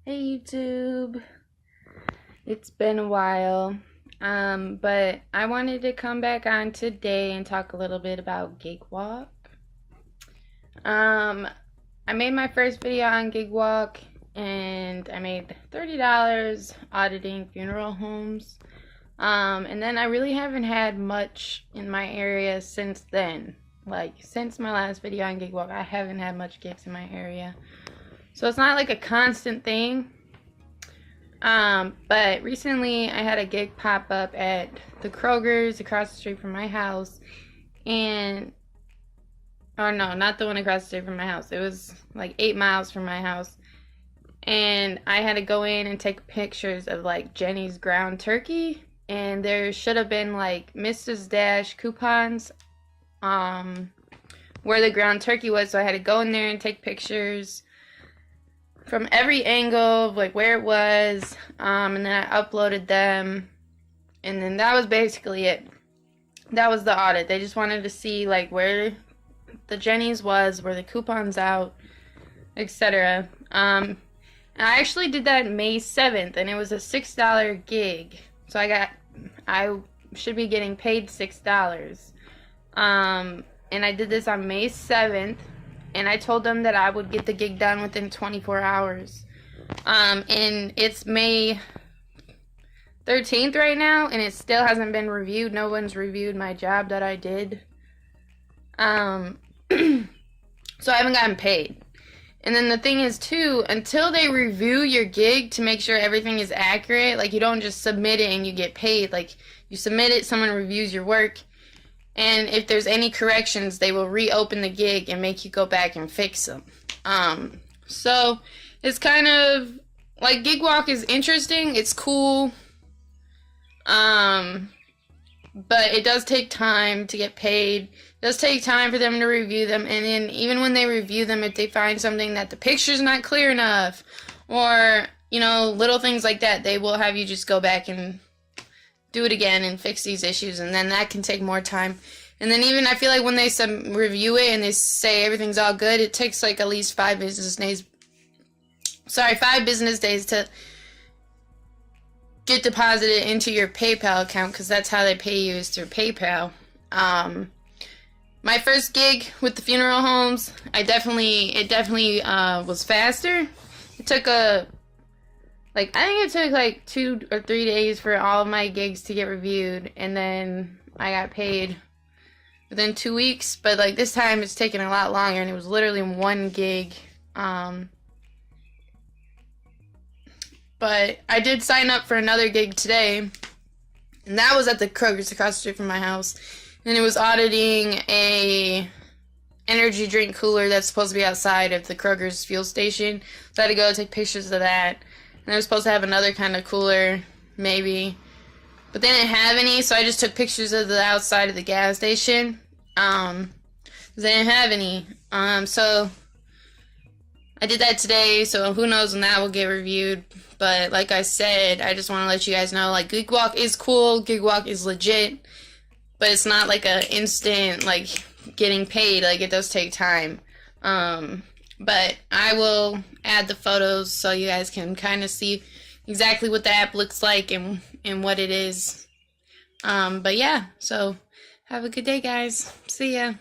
Hey YouTube, it's been a while, but I wanted to come back on today and talk a little bit about GigWalk. I made my first video on GigWalk and I made $30 auditing funeral homes. And then I really haven't had much in my area since then. Like, since my last video on GigWalk, I haven't had much gigs in my area. So it's not like a constant thing. But recently I had a gig pop up at the Kroger's across the street from my house. And, oh no, not the one across the street from my house. It was like 8 miles from my house. And I had to go in and take pictures of like Jenny's ground turkey. And there should have been like Mrs. Dash coupons where the ground turkey was. So I had to go in there and take pictures from every angle of like where it was, and then I uploaded them, and then that was basically it. That was the audit. They just wanted to see like where the Jenny's was, where the coupons out, etc. And I actually did that May 7th, and it was a $6 gig, so I should be getting paid $6. And I did this on May 7th. And I told them that I would get the gig done within 24 hours. And it's May 13th right now, and it still hasn't been reviewed. No one's reviewed my job that I did. So I haven't gotten paid. And then the thing is, too, until they review your gig to make sure everything is accurate, like you don't just submit it and you get paid. Like you submit it, someone reviews your work. And if there's any corrections, they will reopen the gig and make you go back and fix them. So it's kind of like GigWalk is interesting. It's cool. But it does take time to get paid. It does take time for them to review them. And then even when they review them, if they find something that the picture's not clear enough or, you know, little things like that, they will have you just go back and do it again and fix these issues, and then that can take more time. And then even I feel like when they review it and they say everything's all good, it takes like at least 5 business days. 5 business days to get deposited into your PayPal account, because that's how they pay you, is through PayPal. My first gig with the funeral homes, it definitely was faster. It took I think it took like 2 or 3 days for all of my gigs to get reviewed, and then I got paid within 2 weeks. But like this time it's taken a lot longer, and it was literally 1 gig. But I did sign up for another gig today, and that was at the Kroger's across the street from my house, and it was auditing a energy drink cooler that's supposed to be outside of the Kroger's fuel station. So I had to go take pictures of that. And I was supposed to have another kind of cooler, maybe. But they didn't have any, so I just took pictures of the outside of the gas station. They didn't have any. So I did that today, so who knows when that will get reviewed. But like I said, I just want to let you guys know, like, GigWalk is cool, GigWalk is legit. But it's not like an instant, like, getting paid. Like, it does take time. But I will add the photos so you guys can kind of see exactly what the app looks like and what it is. But yeah, so have a good day, guys. See ya.